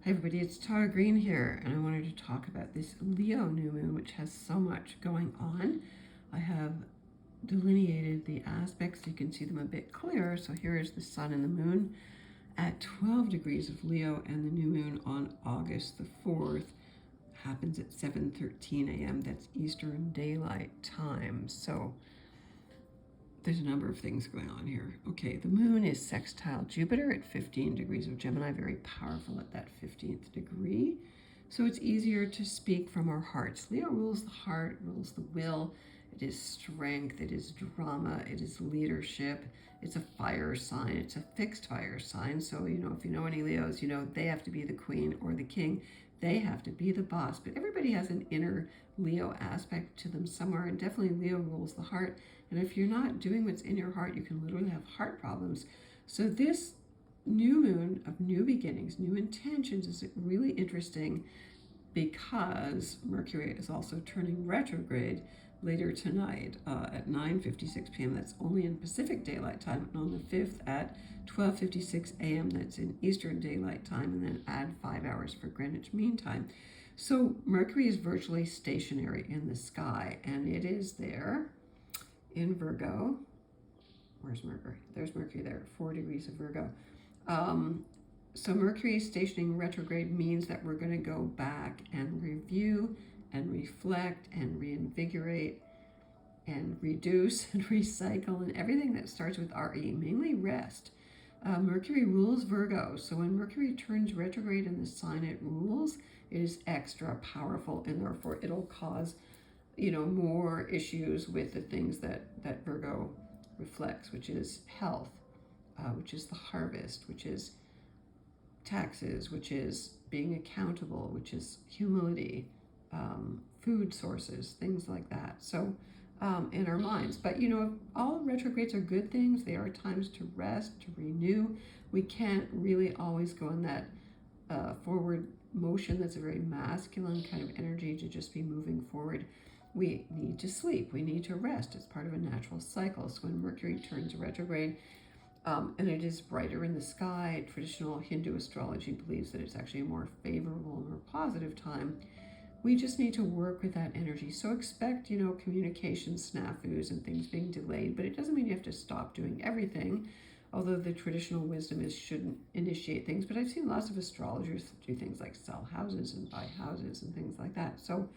Hi everybody, it's Tara Green here, and I wanted to talk about this Leo new moon, which has so much going on. I have delineated the aspects so you can see them a bit clearer. So here is the sun and the moon at 12 degrees of Leo, and the new moon on August the 4th happens at 7:13 a.m. That's Eastern Daylight Time. So there's a number of things going on here. Okay, the moon is sextile Jupiter at 15 degrees of Gemini, very powerful at that 15th degree. So it's easier to speak from our hearts. Leo rules the heart, rules the will. It is strength, it is drama, it is leadership. It's a fire sign, it's a fixed fire sign. So, if you know any Leos, they have to be the queen or the king. They have to be the boss. But everybody has an inner Leo aspect to them somewhere, and definitely Leo rules the heart. And if you're not doing what's in your heart, you can literally have heart problems. So this new moon of new beginnings, new intentions is really interesting because Mercury is also turning retrograde later tonight at 9:56 p.m. That's only in Pacific Daylight Time, and on the 5th at 12:56 a.m. That's in Eastern Daylight Time, and then add 5 hours for Greenwich Mean Time. So Mercury is virtually stationary in the sky, and it is there in Virgo. Where's Mercury? There's Mercury there, 4 degrees of Virgo. So Mercury stationing retrograde means that we're going to go back and review and reflect and reinvigorate and reduce and recycle and everything that starts with RE, mainly rest. Mercury rules Virgo, so when Mercury turns retrograde in the sign it rules, it is extra powerful, and therefore it'll cause more issues with the things that Virgo reflects, which is health, which is the harvest, which is taxes, which is being accountable, which is humility, food sources, things like that. So in our minds. But all retrogrades are good things. They are times to rest, to renew. We can't really always go in that forward motion that's a very masculine kind of energy to just be moving forward. We need to sleep. We need to rest. It's part of a natural cycle. So when Mercury turns retrograde, and it is brighter in the sky, traditional Hindu astrology believes that it's actually a more favorable, more positive time. We just need to work with that energy. So expect, communication snafus and things being delayed, but it doesn't mean you have to stop doing everything, although the traditional wisdom is shouldn't initiate things. But I've seen lots of astrologers do things like sell houses and buy houses and things like that. So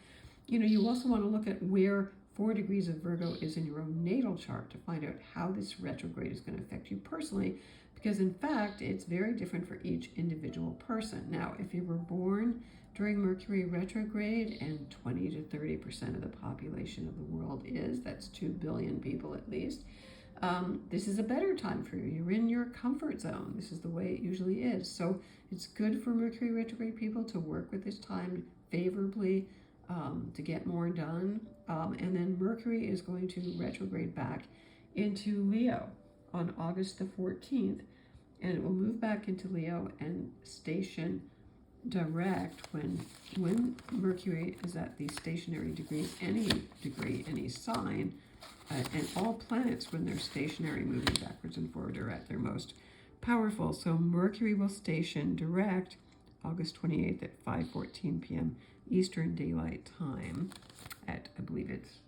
you also want to look at where 4 degrees of Virgo is in your own natal chart to find out how this retrograde is going to affect you personally, because in fact, it's very different for each individual person. Now, if you were born during Mercury retrograde, and 20 to 30% of the population of the world that's 2 billion people at least, this is a better time for you. You're in your comfort zone. This is the way it usually is. So it's good for Mercury retrograde people to work with this time favorably, to get more done. And then Mercury is going to retrograde back into Leo on August the 14th, and it will move back into Leo and station direct when Mercury is at the stationary degrees, any sign, and all planets when they're stationary, moving backwards and forward, are at their most powerful. So Mercury will station direct August 28th at 5:14 p.m. Eastern Daylight Time at, I believe it's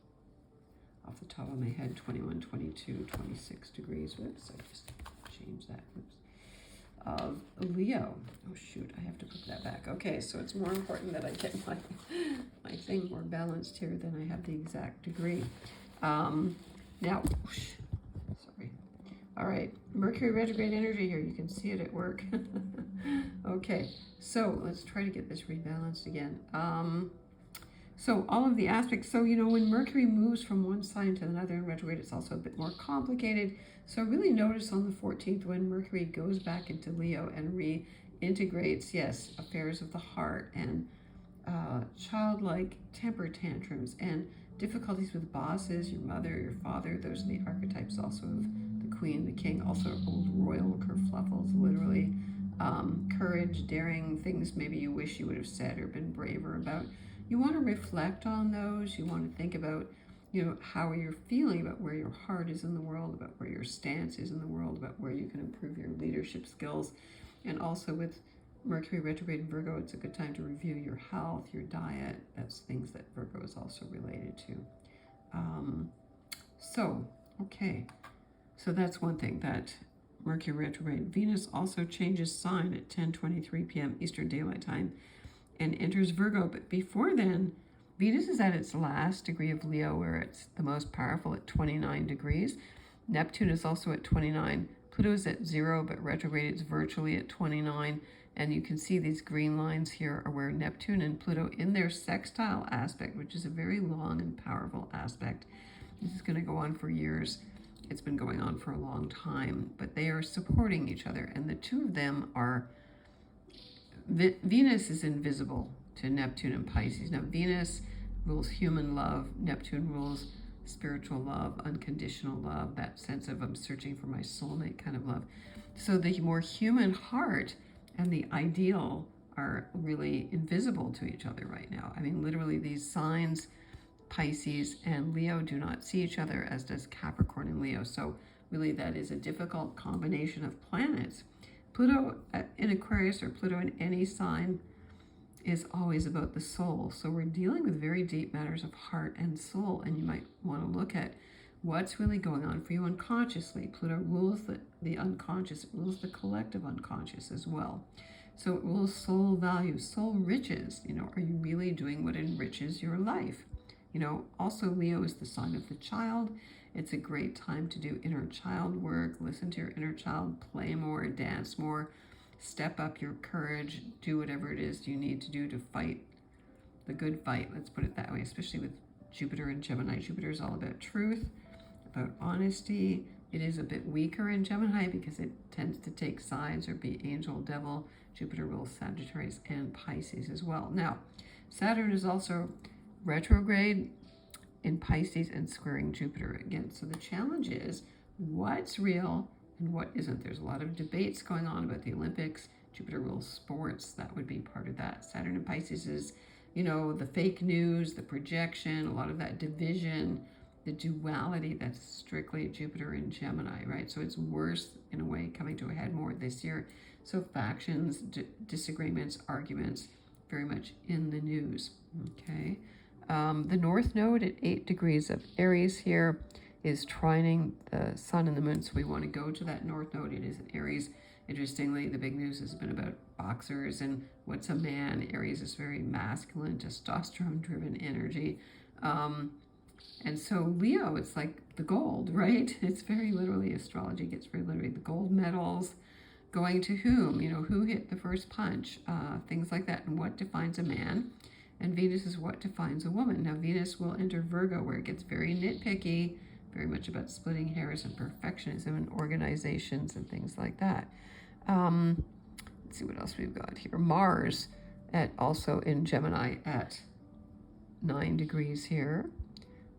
off the top of my head, 21, 22, 26 degrees. Whoops, I just changed that. Whoops. Of Leo. Oh shoot, I have to put that back. Okay, so it's more important that I get my thing more balanced here than I have the exact degree. Now, sorry. All right, Mercury retrograde energy here. You can see it at work. Okay, so let's try to get this rebalanced again. So all of the aspects, so when Mercury moves from one sign to another in retrograde, it's also a bit more complicated. So really notice on the 14th when Mercury goes back into Leo and reintegrates, yes, affairs of the heart and childlike temper tantrums and difficulties with bosses, your mother, your father. Those are the archetypes also of the queen, the king, also old royal kerfluffles, literally. Courage, daring, things maybe you wish you would have said or been braver about. You want to reflect on those. You want to think about, how you're feeling about where your heart is in the world, about where your stance is in the world, about where you can improve your leadership skills, and also with Mercury retrograde in Virgo, it's a good time to review your health, your diet. That's things that Virgo is also related to. So, okay. So that's one thing, that Mercury retrograde. Venus also changes sign at 10:23 p.m. Eastern Daylight Time and enters Virgo. But before then, Venus is at its last degree of Leo, where it's the most powerful at 29 degrees. Neptune is also at 29. Pluto is at 0, but retrograde is virtually at 29. And you can see these green lines here are where Neptune and Pluto, in their sextile aspect, which is a very long and powerful aspect. This is going to go on for years. It's been going on for a long time, but they are supporting each other. And the two of them are, Venus is invisible to Neptune and Pisces. Now, Venus rules human love. Neptune rules spiritual love, unconditional love, that sense of I'm searching for my soulmate kind of love. So the more human heart and the ideal are really invisible to each other right now. I mean, literally these signs, Pisces and Leo, do not see each other, as does Capricorn and Leo. So really that is a difficult combination of planets. Pluto in Aquarius, or Pluto in any sign, is always about the soul. So we're dealing with very deep matters of heart and soul, and you might want to look at what's really going on for you unconsciously. Pluto rules the unconscious, it rules the collective unconscious as well. So it rules soul values, soul riches. Are you really doing what enriches your life? Also Leo is the sign of the child. It's a great time to do inner child work, listen to your inner child, play more, dance more, step up your courage, do whatever it is you need to do to fight the good fight, let's put it that way, especially with Jupiter and Gemini. Jupiter is all about truth, about honesty. It is a bit weaker in Gemini because it tends to take sides or be angel, devil. Jupiter rules Sagittarius and Pisces as well. Now, Saturn is also retrograde in Pisces and squaring Jupiter again. So the challenge is what's real and what isn't. There's a lot of debates going on about the Olympics. Jupiter rules sports. That would be part of that. Saturn in Pisces is, the fake news, the projection, a lot of that division, the duality. That's strictly Jupiter in Gemini, right? So it's worse in a way, coming to a head more this year. So factions, disagreements, arguments, very much in the news. Okay. The North Node at 8 degrees of Aries here is trining the Sun and the Moon. So we want to go to that North Node. It is in Aries. Interestingly, the big news has been about boxers and what's a man. Aries is very masculine, testosterone-driven energy. And so Leo, it's like the gold, right? It's very literally, astrology gets very literally, the gold medals going to whom? Who hit the first punch? Things like that. And what defines a man? And Venus is what defines a woman. Now, Venus will enter Virgo, where it gets very nitpicky, very much about splitting hairs and perfectionism and organizations and things like that. Let's see what else we've got here. Mars, also in Gemini at 9 degrees here,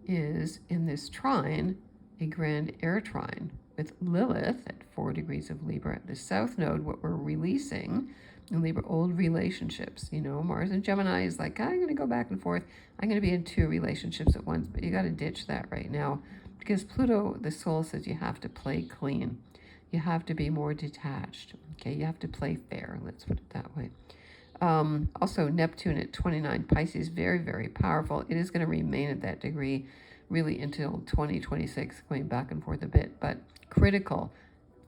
is in this trine, a grand air trine, with Lilith at 4 degrees of Libra at the South Node. What we're releasing in Libra, old relationships. Mars and Gemini is like, I'm going to go back and forth. I'm going to be in 2 relationships at once, but you got to ditch that right now, because Pluto, the soul, says you have to play clean. You have to be more detached. Okay, you have to play fair. Let's put it that way. Also, Neptune at 29 Pisces, very, very powerful. It is going to remain at that degree really until 2026, going back and forth a bit, but critical.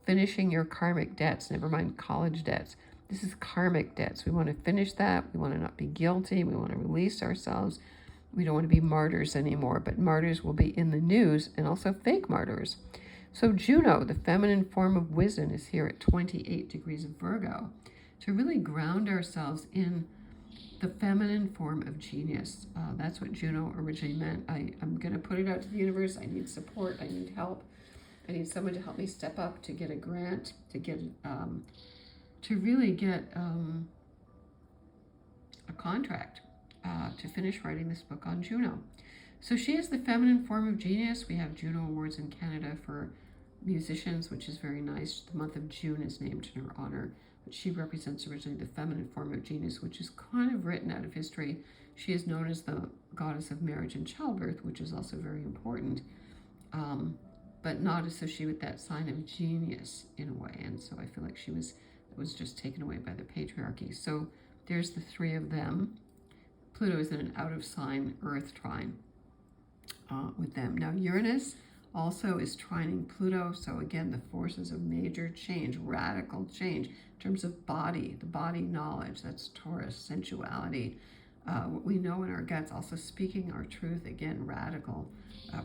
Finishing your karmic debts, never mind college debts. This is karmic debts. We want to finish that. We want to not be guilty. We want to release ourselves. We don't want to be martyrs anymore, but martyrs will be in the news, and also fake martyrs. So Juno, the feminine form of wisdom, is here at 28 degrees of Virgo to really ground ourselves in the feminine form of genius. That's what Juno originally meant. I'm going to put it out to the universe. I need support. I need help. I need someone to help me step up, to get a grant, to get to really get a contract to finish writing this book on Juno. So she is the feminine form of genius. We have Juno Awards in Canada for musicians, which is very nice. The month of June is named in her honor. But she represents originally the feminine form of genius, which is kind of written out of history. She is known as the goddess of marriage and childbirth, which is also very important, but not associated with that sign of genius in a way. And so I feel like she was that was just taken away by the patriarchy. So there's the three of them. Pluto is in an out of sign Earth trine with them. Now Uranus also is trining Pluto. So again, the forces of major change, radical change in terms of body, the body knowledge. That's Taurus, sensuality. What we know in our guts, also speaking our truth, again, radical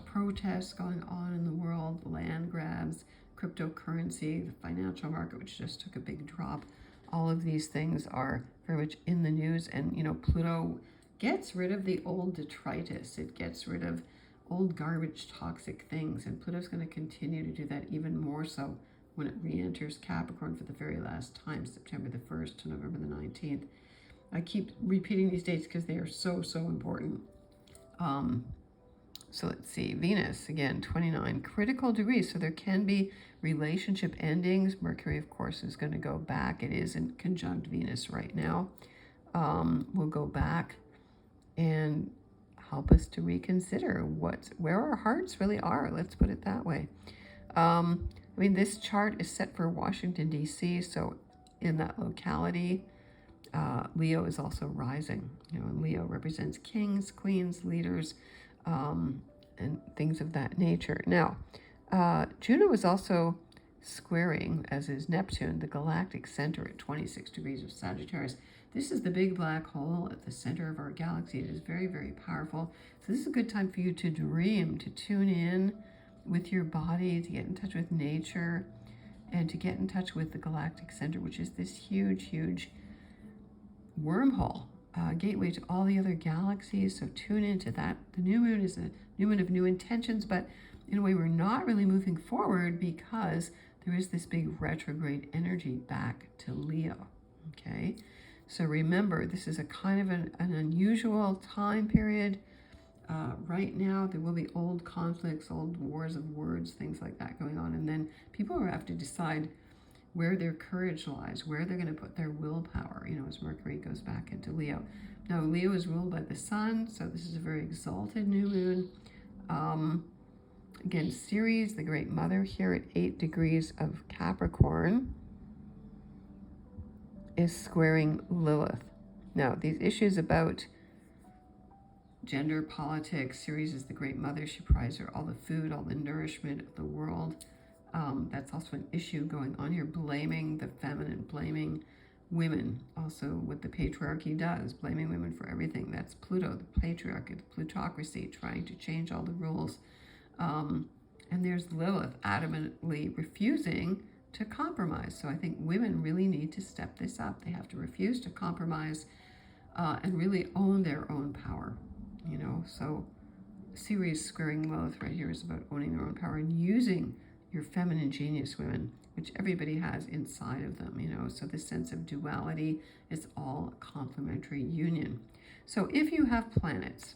protests going on in the world, land grabs, cryptocurrency, the financial market, which just took a big drop. All of these things are very much in the news. And, Pluto gets rid of the old detritus. It gets rid of old garbage, toxic things. And Pluto's going to continue to do that even more so when it re-enters Capricorn for the very last time, September the 1st to November the 19th. I keep repeating these dates because they are so, so important. So let's see, Venus, again, 29 critical degrees. So there can be relationship endings. Mercury, of course, is going to go back. It is in conjunct Venus right now. We'll go back and help us to reconsider where our hearts really are. Let's put it that way. This chart is set for Washington, D.C., so in that locality, Leo is also rising. And Leo represents kings, queens, leaders, and things of that nature. Now, Juno is also squaring, as is Neptune, the galactic center at 26 degrees of Sagittarius. This is the big black hole at the center of our galaxy. It is very, very powerful. So this is a good time for you to dream, to tune in with your body, to get in touch with nature, and to get in touch with the galactic center, which is this huge, huge wormhole, gateway to all the other galaxies. So tune into that. The new moon is a new moon of new intentions, but in a way we're not really moving forward because there is this big retrograde energy back to Leo. Okay, so remember, this is a kind of an unusual time period. Right now there will be old conflicts, old wars of words, things like that going on, and then people will have to decide where their courage lies, where they're going to put their willpower, as Mercury goes back into Leo. Now, Leo is ruled by the sun, so this is a very exalted new moon. Again, Ceres, the Great Mother, here at 8 degrees of Capricorn, is squaring Lilith. Now, these issues about gender, politics, Ceres is the Great Mother. She provides her all the food, all the nourishment of the world. That's also an issue going on here, blaming the feminine, blaming women. Also what the patriarchy does, blaming women for everything. That's Pluto, the patriarchy, the plutocracy, trying to change all the rules. And there's Lilith adamantly refusing to compromise. So I think women really need to step this up. They have to refuse to compromise and really own their own power, So Ceres squaring Lilith right here is about owning their own power and using your feminine genius, women, which everybody has inside of them, So this sense of duality is all a complementary union. So if you have planets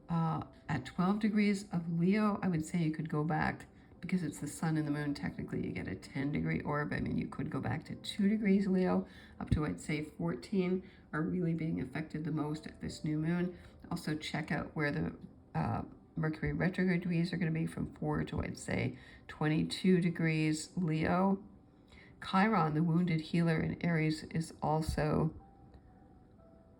at 12 degrees of Leo, I would say you could go back, because it's the sun and the moon, technically you get a 10-degree orb. You could go back to 2 degrees Leo, up to, I'd say, 14 are really being affected the most at this new moon. Also check out where the Mercury retrograde degrees are going to be from 4 to, I'd say, 22 degrees Leo. Chiron, the wounded healer in Aries, is also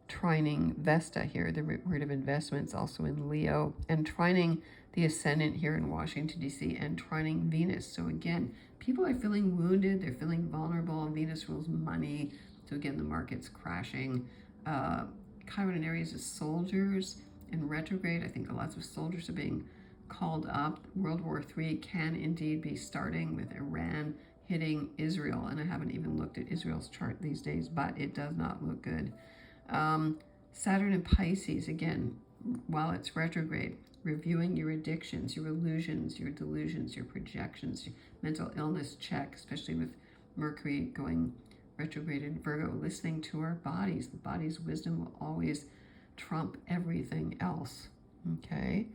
trining Vesta here, the root word of investments, also in Leo, and trining the ascendant here in Washington, D.C., and trining Venus. So again, people are feeling wounded, they're feeling vulnerable. Venus rules money, so again, the market's crashing. Chiron in Aries is soldiers. In retrograde, I think lots of soldiers are being called up. World War III can indeed be starting with Iran hitting Israel. And I haven't even looked at Israel's chart these days, but it does not look good. Saturn in Pisces, again, while it's retrograde, reviewing your addictions, your illusions, your delusions, your projections, your mental illness check, especially with Mercury going retrograde in Virgo, listening to our bodies. The body's wisdom will always trump everything else. Okay.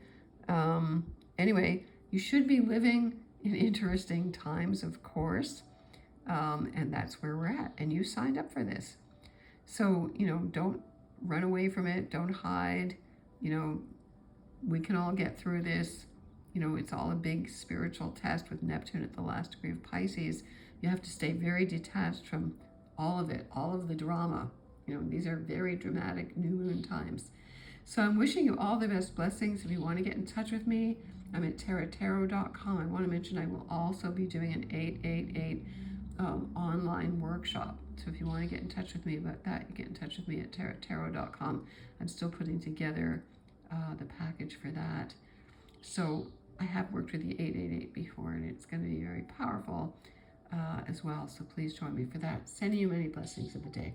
Anyway, you should be living in interesting times, of course, and that's where we're at. And you signed up for this, so don't run away from it. Don't hide. We can all get through this. It's all a big spiritual test with Neptune at the last degree of Pisces. You have to stay very detached from all of it, all of the drama. These are very dramatic new moon times. So I'm wishing you all the best blessings. If you want to get in touch with me, I'm at tarot.com. I want to mention I will also be doing an 888 online workshop. So if you want to get in touch with me about that, you get in touch with me at tarot.com. I'm still putting together the package for that. So I have worked with the 888 before, and it's going to be very powerful as well. So please join me for that. Sending you many blessings of the day.